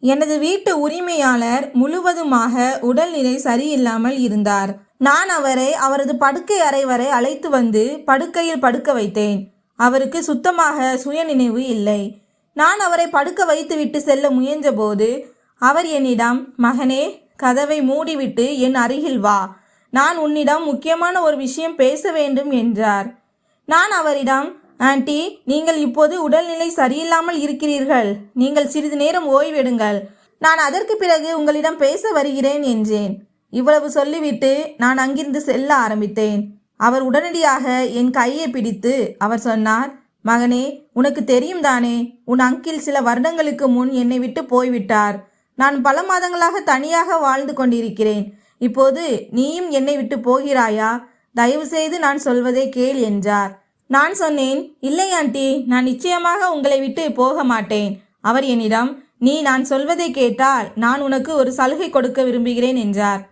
எனது வீட்டு உரிமையாளர் முழுவதுமாக உடல்நிலை சரியில்லாமல் இருந்தார். நான் அவரை அவரது படுக்கை அறை வரை அழைத்து வந்து படுக்கையில் படுக்க வைத்தேன். அவருக்கு சுத்தமாக சுயநினைவு இல்லை. நான் அவரை படுக்க வைத்துவிட்டு செல்ல முயன்றபோது அவர் என்னிடம், மகனே, கதவை மூடிவிட்டு என் அருகில் வா, நான் உன்னிடம் முக்கியமான ஒரு விஷயம் பேச வேண்டும் என்றார். நான் அவரிடம், ஆண்டி, நீங்கள் இப்போது உடல்நிலை சரியில்லாமல் இருக்கிறீர்கள். நீங்கள் சிறிது நேரம் ஓய்வெடுங்கள். நான் அதற்கு பிறகு உங்களிடம் பேச வருகிறேன் என்றேன். இவ்வளவு சொல்லிவிட்டு நான் அங்கிருந்து செல்ல ஆரம்பித்தேன். அவர் உடனடியாக என் கையை பிடித்து அவர் சொன்னார், மகனே, உனக்கு தெரியும் தானே, உன் அங்கிள் சில வருடங்களுக்கு முன் என்னை விட்டு போய்விட்டார். நான் பல மாதங்களாக தனியாக வாழ்ந்து கொண்டிருக்கிறேன். இப்போது நீயும் என்னை விட்டு போகிறாயா? தயவு செய்து நான் சொல்வதை கேள் என்றார். நான் சொன்னேன், இல்லை ஆண்டி, நான் நிச்சயமாக உங்களை விட்டு போக மாட்டேன். அவர் என்னிடம், நீ நான் சொல்வதை கேட்டால் நான் உனக்கு ஒரு சலுகை கொடுக்க விரும்புகிறேன் என்றார்.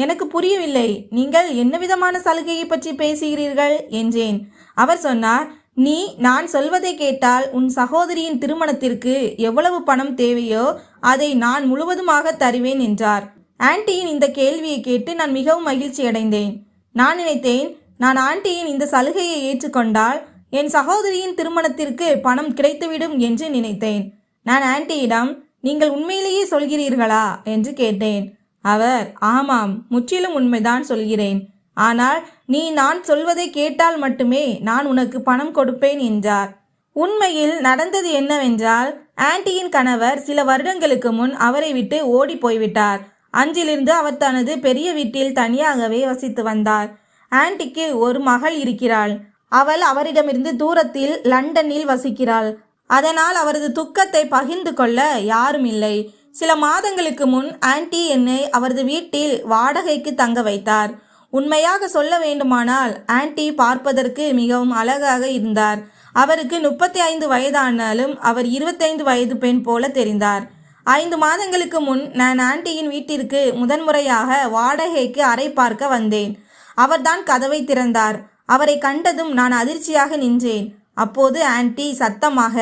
எனக்கு புரியவில்லை, நீங்கள் என்ன விதமான சலுகையை பற்றி பேசுகிறீர்கள் என்றேன். அவர் சொன்னார், நீ நான் சொல்வதை கேட்டால் உன் சகோதரியின் திருமணத்திற்கு எவ்வளவு பணம் தேவையோ அதை நான் முழுவதுமாக தருவேன் என்றார். ஆண்டியின் இந்த கேள்வியை கேட்டு நான் மிகவும் மகிழ்ச்சி அடைந்தேன். நான் நினைத்தேன், நான் ஆண்டியின் இந்த சலுகையை ஏற்றுக்கொண்டால் என் சகோதரியின் திருமணத்திற்கு பணம் கிடைத்துவிடும் என்று நினைத்தேன். நான் ஆண்டியிடம், நீங்கள் உண்மையிலேயே சொல்கிறீர்களா என்று கேட்டேன். அவர், ஆமாம், முற்றிலும் உண்மைதான் சொல்கிறேன். ஆனால் நீ நான் சொல்வதை கேட்டால் மட்டுமே நான் உனக்கு பணம் கொடுப்பேன் என்றார். உண்மையில் நடந்தது என்னவென்றால், ஆண்டியின் கணவர் சில வருடங்களுக்கு முன் அவரை விட்டு ஓடி போய்விட்டார். அன்றிலிருந்து அவர் தனது பெரிய வீட்டில் தனியாகவே வசித்து வந்தார். ஆண்டிக்கு ஒரு மகள் இருக்கிறாள். அவள் அவரிடமிருந்து தூரத்தில் லண்டனில் வசிக்கிறாள். அதனால் அவரது துக்கத்தை பகிர்ந்து கொள்ள யாரும் இல்லை. சில மாதங்களுக்கு முன் ஆண்டி என்னை அவரது வீட்டில் வாடகைக்கு தங்க வைத்தார். உண்மையாக சொல்ல வேண்டுமானால் ஆண்டி பார்ப்பதற்கு மிகவும் அழகாக இருந்தார். அவருக்கு 35 வயதானாலும் அவர் 25 வயது பெண் போல தெரிந்தார். 5 மாதங்களுக்கு முன் நான் ஆண்டியின் வீட்டிற்கு முதன்முறையாக வாடகைக்கு அறை பார்க்க வந்தேன். அவர்தான் கதவை திறந்தார். அவரை கண்டதும் நான் அதிர்ச்சியாக நின்றேன். அப்போது ஆண்டி சத்தமாக,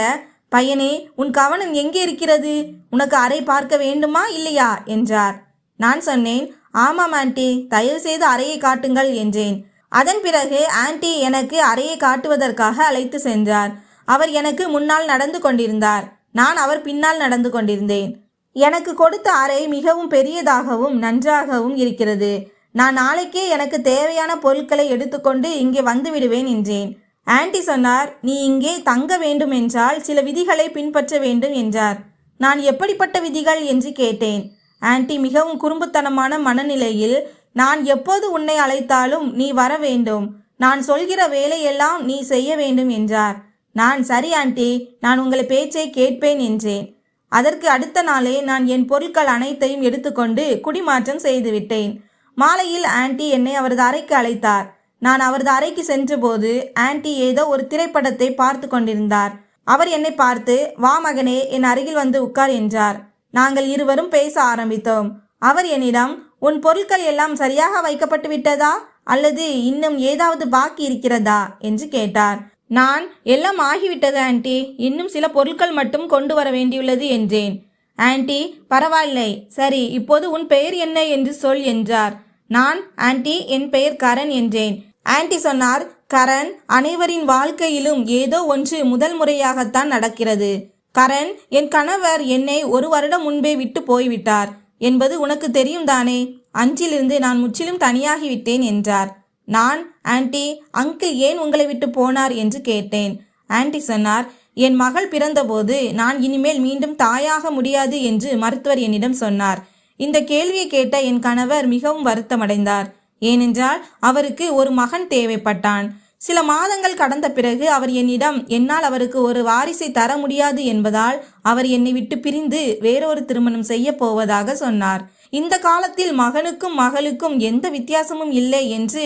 பையனே, உன் கவனம் எங்கே இருக்கிறது? உனக்கு அறை பார்க்க வேண்டுமா இல்லையா என்றார். நான் சொன்னேன், ஆமாம் ஆண்டி, தயவு செய்து அறையை காட்டுங்கள் என்றேன். அதன் பிறகு ஆண்டி எனக்கு அறையை காட்டுவதற்காக அழைத்து சென்றார். அவர் எனக்கு முன்னால் நடந்து கொண்டிருந்தார். நான் அவர் பின்னால் நடந்து கொண்டிருந்தேன். எனக்கு கொடுத்த அறை மிகவும் பெரியதாகவும் நன்றாகவும் இருக்கிறது. நான் நாளைக்கே எனக்கு தேவையான பொருட்களை எடுத்துக்கொண்டு இங்கே வந்து விடுவேன் என்றேன். ஆண்டி சொன்னார், நீ இங்கே தங்க வேண்டும் என்றால் சில விதிகளை பின்பற்ற வேண்டும் என்றார். நான் எப்படிப்பட்ட விதிகள் என்று கேட்டேன். ஆண்டி மிகவும் குறும்புத்தனமான மனநிலையில், நான் எப்போது உன்னை அழைத்தாலும் நீ வர வேண்டும், நான் சொல்கிற வேலையெல்லாம் நீ செய்ய வேண்டும் என்றார். நான், சரி ஆண்டி, நான் உங்கள் பேச்சை கேட்பேன் என்றேன். அதற்கு அடுத்த நாளே நான் என் பொருட்கள் அனைத்தையும் எடுத்துக்கொண்டு குடிமாற்றம் செய்துவிட்டேன். மாலையில் ஆண்டி என்னை அவரது அறைக்கு அழைத்தார். நான் அவரது அறைக்கு சென்றபோது ஆண்டி ஏதோ ஒரு திரைப்படத்தை பார்த்து கொண்டிருந்தார். அவர் என்னை பார்த்து, வா மகனே, என் அருகில் வந்து உட்கார் என்றார். நாங்கள் இருவரும் பேச ஆரம்பித்தோம். அவர் என்னிடம், உன் பொருட்கள் எல்லாம் சரியாக வைக்கப்பட்டு விட்டதா அல்லது இன்னும் ஏதாவது பாக்கி இருக்கிறதா என்று கேட்டார். நான், எல்லாம் ஆகிவிட்டது ஆண்டி, இன்னும் சில பொருட்கள் மட்டும் கொண்டு வர வேண்டியுள்ளது என்றேன். ஆண்டி, பரவாயில்லை, சரி, இப்போது உன் பெயர் என்ன என்று சொல் என்றார். நான், ஆண்டி, என் பெயர் கரண் என்றேன். ஆண்டி சொன்னார், கரண், அனைவரின் வாழ்க்கையிலும் ஏதோ ஒன்று முதல் முறையாகத்தான் நடக்கிறது. கரண், என் கணவர் என்னை 1 வருடம் முன்பே விட்டு போய்விட்டார் என்பது உனக்கு தெரியும் தானே? அன்றிலிருந்து நான் முற்றிலும் தனியாகிவிட்டேன் என்றார். நான், ஆண்டி, அங்கிள் ஏன் உங்களை விட்டு போனார் என்று கேட்டேன். ஆண்டி சொன்னார், என் மகள் பிறந்தபோது நான் இனிமேல் மீண்டும் தாயாக முடியாது என்று மருத்துவர் என்னிடம் சொன்னார். இந்த கேள்வியை கேட்ட என் கணவர் மிகவும் வருத்தமடைந்தார். ஏனென்றால் அவருக்கு ஒரு மகன் தேவைப்பட்டான். சில மாதங்கள் கடந்த பிறகு அவர் என்னிடம், என்னால் அவருக்கு ஒரு வாரிசை தர முடியாது என்பதால் அவர் என்னை விட்டு பிரிந்து வேறொரு திருமணம் செய்ய போவதாக சொன்னார். இந்த காலத்தில் மகனுக்கும் மகளுக்கும் எந்த வித்தியாசமும் இல்லை என்று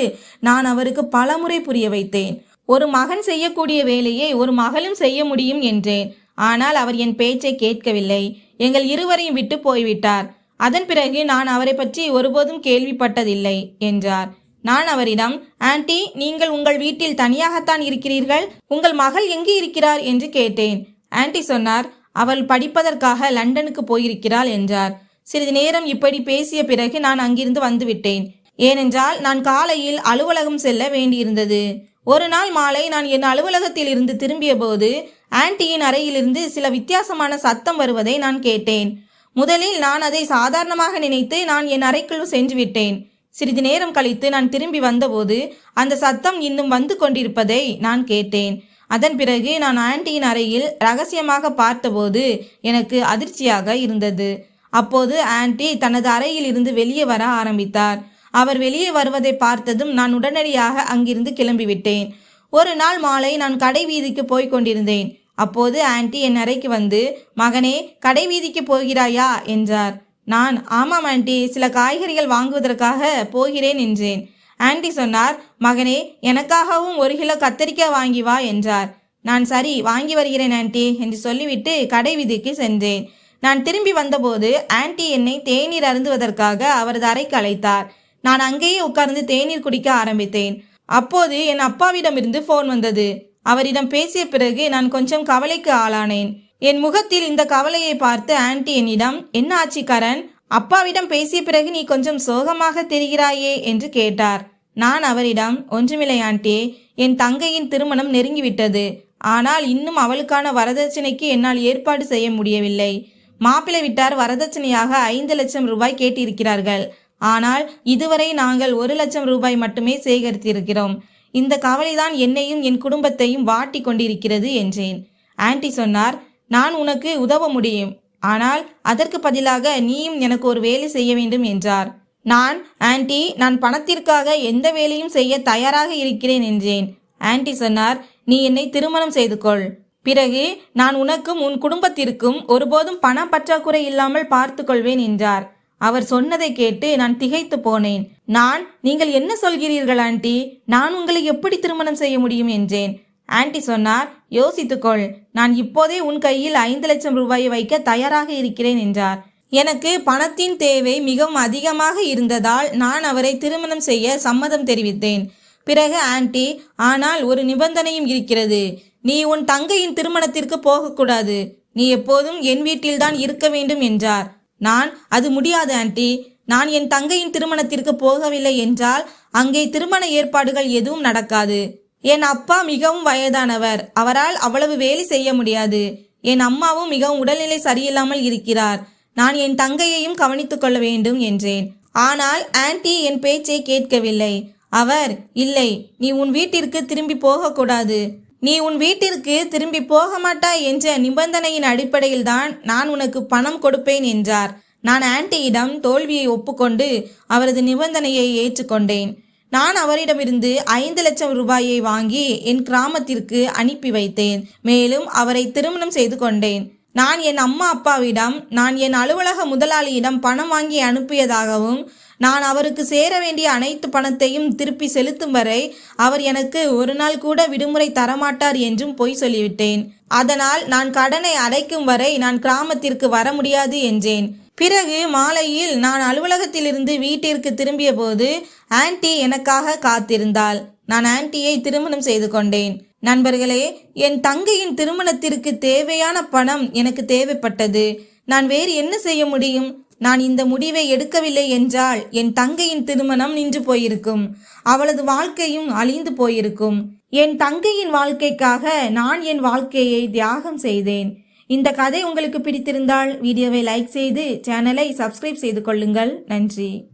நான் அவருக்கு பலமுறை புரிய வைத்தேன். ஒரு மகன் செய்யக்கூடிய வேலையை ஒரு மகளும் செய்ய முடியும் என்றேன். ஆனால் அவர் என் பேச்சை கேட்கவில்லை. எங்கள் இருவரையும் விட்டு போய்விட்டார். அதன் பிறகு நான் அவரை பற்றி ஒருபோதும் கேள்விப்பட்டதில்லை என்றார். நான் அவரிடம், ஆண்டி, நீங்கள் உங்கள் வீட்டில் தனியாகத்தான் இருக்கிறீர்கள், உங்கள் மகள் எங்கே இருக்கிறார் என்று கேட்டேன். ஆண்டி சொன்னார், அவள் படிப்பதற்காக லண்டனுக்கு போயிருக்கிறாள் என்றார். சிறிது நேரம் இப்படி பேசிய பிறகு நான் அங்கிருந்து வந்துவிட்டேன். ஏனென்றால் நான் காலையில் அலுவலகம் செல்ல வேண்டியிருந்தது. ஒரு நாள் மாலை நான் என் அலுவலகத்தில் இருந்து திரும்பிய போது ஆன்ட்டியின் அறையிலிருந்து சில வித்தியாசமான சத்தம் வருவதை நான் கேட்டேன். முதலில் நான் அதை சாதாரணமாக நினைத்து நான் என் அறைக்குள் சென்று விட்டேன். சிறிது நேரம் கழித்து நான் திரும்பி வந்தபோது அந்த சத்தம் இன்னும் வந்து கொண்டிருப்பதை நான் கேட்டேன். அதன் பிறகு நான் ஆன்ட்டியின் அறையில் ரகசியமாக பார்த்தபோது எனக்கு அதிர்ச்சியாக இருந்தது. அப்போது ஆன்ட்டி தனது அறையில் இருந்து வெளியே வர ஆரம்பித்தார். அவர் வெளியே வருவதை பார்த்ததும் நான் உடனடியாக அங்கிருந்து கிளம்பிவிட்டேன். ஒரு நாள் மாலை நான் கடை வீதிக்கு போய் கொண்டிருந்தேன். அப்போது ஆன்ட்டி என் அறைக்கு வந்து, மகனே, கடை வீதிக்கு போகிறாயா என்றார். நான், ஆமாம் ஆன்ட்டி, சில காய்கறிகள் வாங்குவதற்காக போகிறேன் என்றேன். ஆன்ட்டி சொன்னார், மகனே, எனக்காகவும் 1 கிலோ கத்தரிக்காய் வாங்கி வா என்றார். நான் சரி, வாங்கி வருகிறேன் ஆன்ட்டி என்று சொல்லிவிட்டு கடை வீதிக்கு சென்றேன். நான் திரும்பி வந்தபோது ஆன்ட்டி என்னை தேநீர் அருந்துவதற்காக அவரது அறைக்கு அழைத்தார். நான் அங்கேயே உட்கார்ந்து தேநீர் குடிக்க ஆரம்பித்தேன். அப்போது என் அப்பாவிடமிருந்து ஃபோன் வந்தது. அவரிடம் பேசிய பிறகு நான் கொஞ்சம் கவலைக்கு ஆளானேன். என் முகத்தில் இந்த கவலையை பார்த்து ஆன்ட்டி என்னிடம், என்ன ஆச்சு கரண், அப்பாவிடம் பேசிய பிறகு நீ கொஞ்சம் சோகமாக தெரிகிறாயே என்று கேட்டார். நான் அவரிடம், ஒன்றுமில்லை ஆன்ட்டி, என் தங்கையின் திருமணம் நெருங்கிவிட்டது. ஆனால் இன்னும் அவளுக்கான வரதட்சணைக்கு என்னால் ஏற்பாடு செய்ய முடியவில்லை. மாப்பிள்ளை வீட்டார் வரதட்சணையாக 5 லட்சம் ரூபாய் கேட்டிருக்கிறார்கள். ஆனால் இதுவரை நாங்கள் 1 லட்சம் ரூபாய் மட்டுமே சேகரித்திருக்கிறோம். இந்த கவலைதான் என்னையும் என் குடும்பத்தையும் வாட்டி கொண்டிருக்கிறது என்றேன். ஆன்ட்டி சொன்னார், நான் உனக்கு உதவ முடியும், ஆனால் அதற்கு பதிலாக நீயும் எனக்கு ஒரு வேலை செய்ய வேண்டும் என்றார். நான், ஆன்ட்டி, நான் பணத்திற்காக எந்த வேலையும் செய்ய தயாராக இருக்கிறேன் என்றேன். ஆன்ட்டி சொன்னார், நீ என்னை திருமணம் செய்து கொள். பிறகு நான் உனக்கும் உன் குடும்பத்திற்கும் ஒருபோதும் பண பற்றாக்குறை இல்லாமல் பார்த்து கொள்வேன் என்றார். அவர் சொன்னதை கேட்டு நான் திகைத்து போனேன். நீங்கள் என்ன சொல்கிறீர்கள் ஆன்ட்டி? நான் உங்களை எப்படி திருமணம் செய்ய முடியும் என்றேன். ஆன்ட்டி சொன்னார், யோசித்துக்கொள், நான் இப்போதே உன் கையில் 5 லட்சம் ரூபாயை வைக்க தயாராக இருக்கிறேன் என்றார். எனக்கு பணத்தின் தேவை மிகவும் அதிகமாக இருந்ததால் நான் அவரை திருமணம் செய்ய சம்மதம் தெரிவித்தேன். பிறகு ஆன்ட்டி, ஆனால் ஒரு நிபந்தனையும் இருக்கிறது. நீ உன் தங்கையின் திருமணத்திற்கு போகக்கூடாது. நீ எப்போதும் என் வீட்டில்தான் இருக்க வேண்டும் என்றார். நான், அது முடியாது ஆன்ட்டி. நான் என் தங்கையின் திருமணத்திற்கு போகவில்லை என்றால் அங்கே திருமண ஏற்பாடுகள் எதுவும் நடக்காது. என் அப்பா மிகவும் வயதானவர். அவரால் அவ்வளவு வேலை செய்ய முடியாது. என் அம்மாவும் மிகவும் உடல்நிலை சரியில்லாமல் இருக்கிறார். நான் என் தங்கையையும் கவனித்துக் கொள்ள வேண்டும் என்றேன். ஆனால் ஆன்ட்டி என் பேச்சை கேட்கவில்லை. அவர், இல்லை, நீ உன் வீட்டிற்கு திரும்பி போகக்கூடாது. நீ உன் வீட்டிற்கு திரும்பி போக மாட்டாய் என்ற நிபந்தனையின் அடிப்படையில்தான் நான் உனக்கு பணம் கொடுப்பேன் என்றார். நான் ஆன்ட்டியிடம் தோல்வியை ஒப்புக்கொண்டு அவரது நிபந்தனையை ஏற்றுக்கொண்டேன். நான் அவரிடமிருந்து 5 லட்சம் ரூபாயை வாங்கி என் கிராமத்திற்கு அனுப்பி வைத்தேன். மேலும் அவரை திருமணம் செய்து கொண்டேன். நான் என் அம்மா அப்பாவிடம் நான் என் அலுவலக முதலாளியிடம் பணம் வாங்கி அனுப்பியதாகவும் நான் அவருக்கு சேர வேண்டிய அனைத்து பணத்தையும் திருப்பி செலுத்தும் வரை அவர் எனக்கு ஒரு நாள் கூட விடுமுறை தரமாட்டார் என்றும் பொய் சொல்லிவிட்டேன். அதனால் நான் கடனை அடைக்கும் வரை நான் கிராமத்திற்கு வர முடியாது என்றேன். பிறகு மாலையில் நான் அலுவலகத்திலிருந்து வீட்டிற்கு திரும்பிய போது ஆன்ட்டி எனக்காக காத்திருந்தாள். நான் ஆன்ட்டியை திருமணம் செய்து கொண்டேன். நண்பர்களே, என் தங்கையின் திருமணத்திற்கு தேவையான பணம் எனக்கு தேவைப்பட்டது. நான் வேறு என்ன செய்ய முடியும்? நான் இந்த முடிவை எடுக்கவில்லை என்றால் என் தங்கையின் திருமணம் நின்று போயிருக்கும். அவளது வாழ்க்கையும் அழிந்து போயிருக்கும். என் தங்கையின் வாழ்க்கைக்காக நான் என் வாழ்க்கையை தியாகம் செய்தேன். இந்த கதை உங்களுக்கு பிடித்திருந்தால் வீடியோவை லைக் செய்து சேனலை சப்ஸ்கிரைப் செய்து கொள்ளுங்கள். நன்றி.